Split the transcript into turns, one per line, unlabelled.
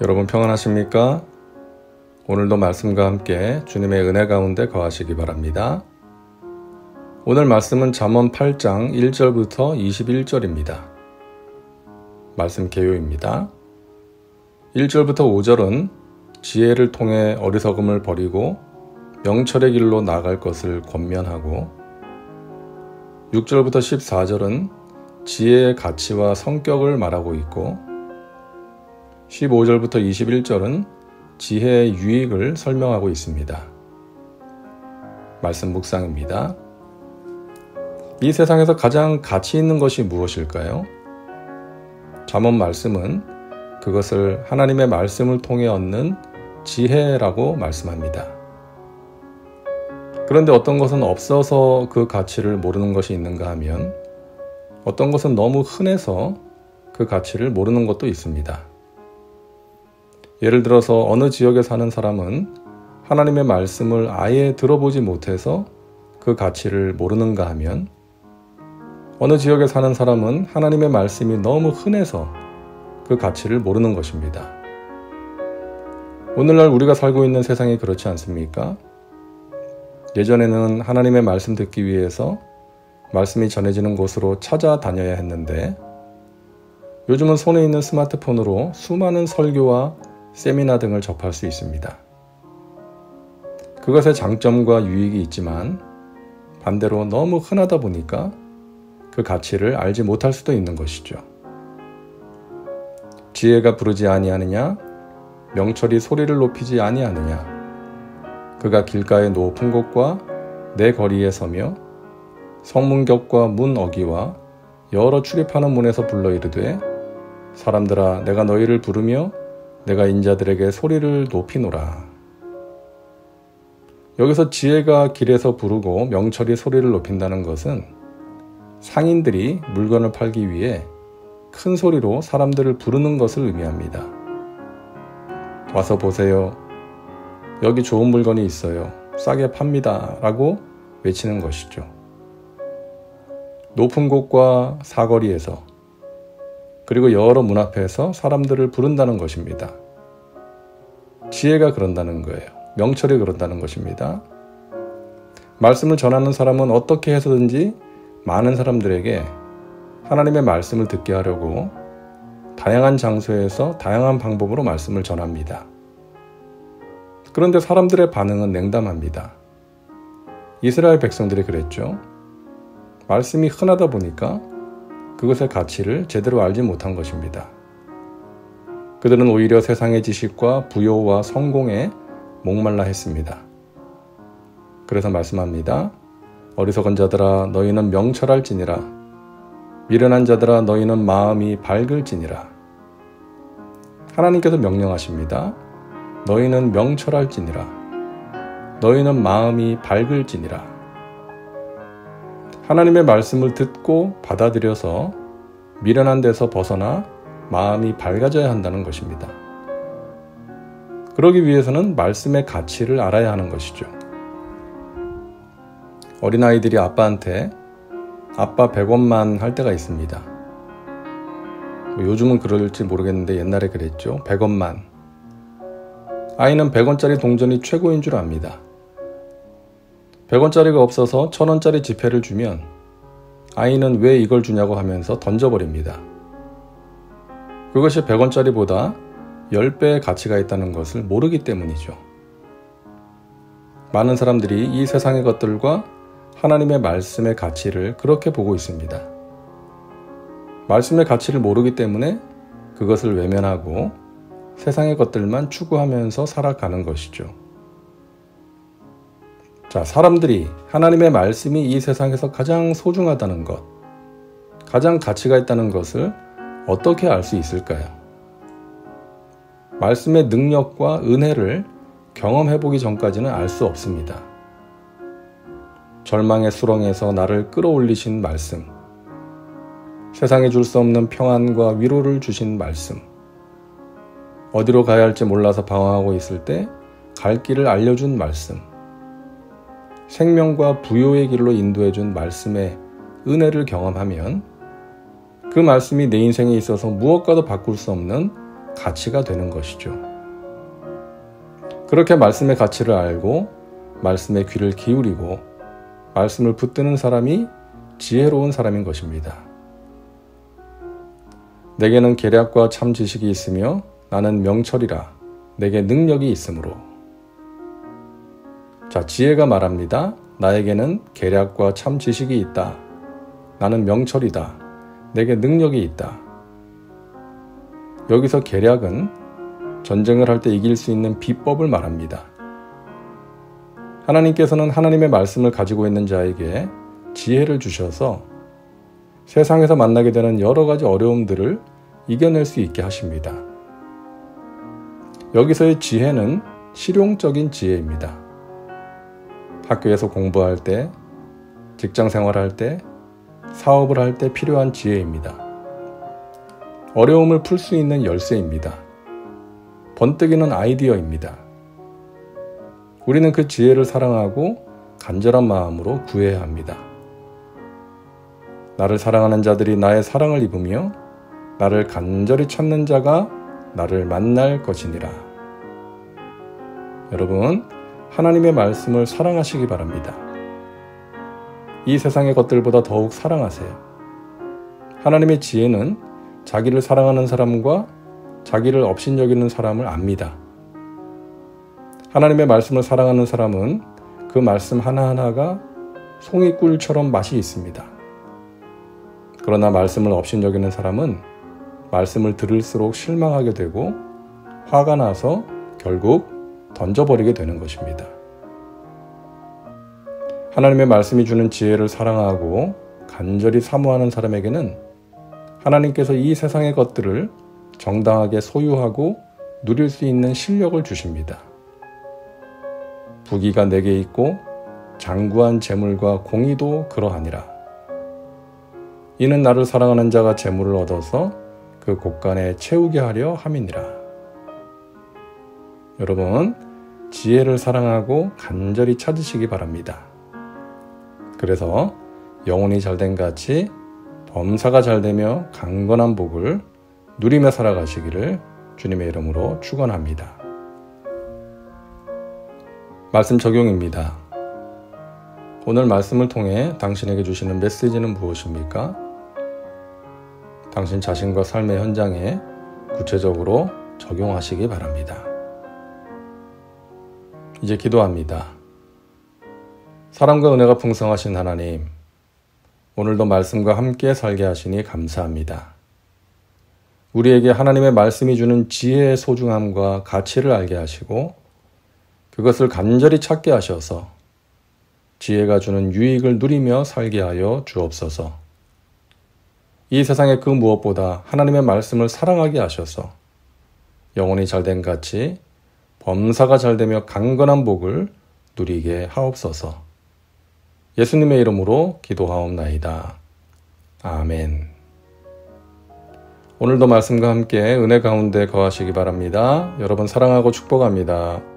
여러분 평안하십니까? 오늘도 말씀과 함께 주님의 은혜 가운데 거하시기 바랍니다. 오늘 말씀은 잠언 8장 1절부터 21절입니다. 말씀 개요입니다. 1절부터 5절은 지혜를 통해 어리석음을 버리고 명철의 길로 나아갈 것을 권면하고, 6절부터 14절은 지혜의 가치와 성격을 말하고 있고, 15절부터 21절은 지혜의 유익을 설명하고 있습니다. 말씀 묵상입니다. 이 세상에서 가장 가치 있는 것이 무엇일까요? 잠언 말씀은 그것을 하나님의 말씀을 통해 얻는 지혜라고 말씀합니다. 그런데 어떤 것은 없어서 그 가치를 모르는 것이 있는가 하면, 어떤 것은 너무 흔해서 그 가치를 모르는 것도 있습니다. 예를 들어서 어느 지역에 사는 사람은 하나님의 말씀을 아예 들어보지 못해서 그 가치를 모르는가 하면, 어느 지역에 사는 사람은 하나님의 말씀이 너무 흔해서 그 가치를 모르는 것입니다. 오늘날 우리가 살고 있는 세상이 그렇지 않습니까? 예전에는 하나님의 말씀 듣기 위해서 말씀이 전해지는 곳으로 찾아다녀야 했는데, 요즘은 손에 있는 스마트폰으로 수많은 설교와 세미나 등을 접할 수 있습니다. 그것의 장점과 유익이 있지만 반대로 너무 흔하다 보니까 그 가치를 알지 못할 수도 있는 것이죠. 지혜가 부르지 아니하느냐? 명철이 소리를 높이지 아니하느냐? 그가 길가의 높은 곳과 내 거리에 서며 성문격과 문 어기와 여러 출입하는 문에서 불러 이르되, 사람들아 내가 너희를 부르며 내가 인자들에게 소리를 높이노라. 여기서 지혜가 길에서 부르고 명철이 소리를 높인다는 것은 상인들이 물건을 팔기 위해 큰 소리로 사람들을 부르는 것을 의미합니다. 와서 보세요. 여기 좋은 물건이 있어요. 싸게 팝니다. 라고 외치는 것이죠. 높은 곳과 사거리에서, 그리고 여러 문 앞에서 사람들을 부른다는 것입니다. 지혜가 그런다는 거예요. 명철이 그런다는 것입니다. 말씀을 전하는 사람은 어떻게 해서든지 많은 사람들에게 하나님의 말씀을 듣게 하려고 다양한 장소에서 다양한 방법으로 말씀을 전합니다. 그런데 사람들의 반응은 냉담합니다. 이스라엘 백성들이 그랬죠. 말씀이 흔하다 보니까 그것의 가치를 제대로 알지 못한 것입니다. 그들은 오히려 세상의 지식과 부요와 성공에 목말라 했습니다. 그래서 말씀합니다. 어리석은 자들아 너희는 명철할지니라. 미련한 자들아 너희는 마음이 밝을지니라. 하나님께서 명령하십니다. 너희는 명철할지니라. 너희는 마음이 밝을지니라. 하나님의 말씀을 듣고 받아들여서 미련한 데서 벗어나 마음이 밝아져야 한다는 것입니다. 그러기 위해서는 말씀의 가치를 알아야 하는 것이죠. 어린아이들이 아빠한테 아빠 100원만 할 때가 있습니다. 요즘은 그럴지 모르겠는데 옛날에 그랬죠. 100원만. 아이는 100원짜리 동전이 최고인 줄 압니다. 100원짜리가 없어서 1000원짜리 지폐를 주면 아이는 왜 이걸 주냐고 하면서 던져버립니다. 그것이 100원짜리보다 10배의 가치가 있다는 것을 모르기 때문이죠. 많은 사람들이 이 세상의 것들과 하나님의 말씀의 가치를 그렇게 보고 있습니다. 말씀의 가치를 모르기 때문에 그것을 외면하고 세상의 것들만 추구하면서 살아가는 것이죠. 자, 사람들이 하나님의 말씀이 이 세상에서 가장 소중하다는 것, 가장 가치가 있다는 것을 어떻게 알 수 있을까요? 말씀의 능력과 은혜를 경험해보기 전까지는 알 수 없습니다. 절망의 수렁에서 나를 끌어올리신 말씀, 세상에 줄 수 없는 평안과 위로를 주신 말씀, 어디로 가야 할지 몰라서 방황하고 있을 때 갈 길을 알려준 말씀, 생명과 부요의 길로 인도해준 말씀의 은혜를 경험하면 그 말씀이 내 인생에 있어서 무엇과도 바꿀 수 없는 가치가 되는 것이죠. 그렇게 말씀의 가치를 알고 말씀에 귀를 기울이고 말씀을 붙드는 사람이 지혜로운 사람인 것입니다. 내게는 계략과 참 지식이 있으며 나는 명철이라 내게 능력이 있으므로. 자, 지혜가 말합니다. 나에게는 계략과 참 지식이 있다. 나는 명철이다. 내게 능력이 있다. 여기서 계략은 전쟁을 할 때 이길 수 있는 비법을 말합니다. 하나님께서는 하나님의 말씀을 가지고 있는 자에게 지혜를 주셔서 세상에서 만나게 되는 여러 가지 어려움들을 이겨낼 수 있게 하십니다. 여기서의 지혜는 실용적인 지혜입니다. 학교에서 공부할 때, 직장 생활할 때, 사업을 할 때 필요한 지혜입니다. 어려움을 풀 수 있는 열쇠입니다. 번뜩이는 아이디어입니다. 우리는 그 지혜를 사랑하고 간절한 마음으로 구해야 합니다. 나를 사랑하는 자들이 나의 사랑을 입으며 나를 간절히 찾는 자가 나를 만날 것이니라. 여러분, 하나님의 말씀을 사랑하시기 바랍니다. 이 세상의 것들보다 더욱 사랑하세요. 하나님의 지혜는 자기를 사랑하는 사람과 자기를 업신여기는 사람을 압니다. 하나님의 말씀을 사랑하는 사람은 그 말씀 하나하나가 송이꿀처럼 맛이 있습니다. 그러나 말씀을 업신여기는 사람은 말씀을 들을수록 실망하게 되고 화가 나서 결국 던져버리게 되는 것입니다. 하나님의 말씀이 주는 지혜를 사랑하고 간절히 사모하는 사람에게는 하나님께서 이 세상의 것들을 정당하게 소유하고 누릴 수 있는 실력을 주십니다. 부귀가 내게 있고 장구한 재물과 공의도 그러하니라. 이는 나를 사랑하는 자가 재물을 얻어서 그 곳간에 채우게 하려 함이니라. 여러분, 지혜를 사랑하고 간절히 찾으시기 바랍니다. 그래서 영혼이 잘된 같이 범사가 잘되며 강건한 복을 누리며 살아가시기를 주님의 이름으로 축원합니다. 말씀 적용입니다. 오늘 말씀을 통해 당신에게 주시는 메시지는 무엇입니까? 당신 자신과 삶의 현장에 구체적으로 적용하시기 바랍니다. 이제 기도합니다. 사랑과 은혜가 풍성하신 하나님, 오늘도 말씀과 함께 살게 하시니 감사합니다. 우리에게 하나님의 말씀이 주는 지혜의 소중함과 가치를 알게 하시고 그것을 간절히 찾게 하셔서 지혜가 주는 유익을 누리며 살게 하여 주옵소서. 이 세상의 그 무엇보다 하나님의 말씀을 사랑하게 하셔서 영혼이 잘된 같이 범사가 잘되며 강건한 복을 누리게 하옵소서. 예수님의 이름으로 기도하옵나이다. 아멘. 오늘도 말씀과 함께 은혜 가운데 거하시기 바랍니다. 여러분 사랑하고 축복합니다.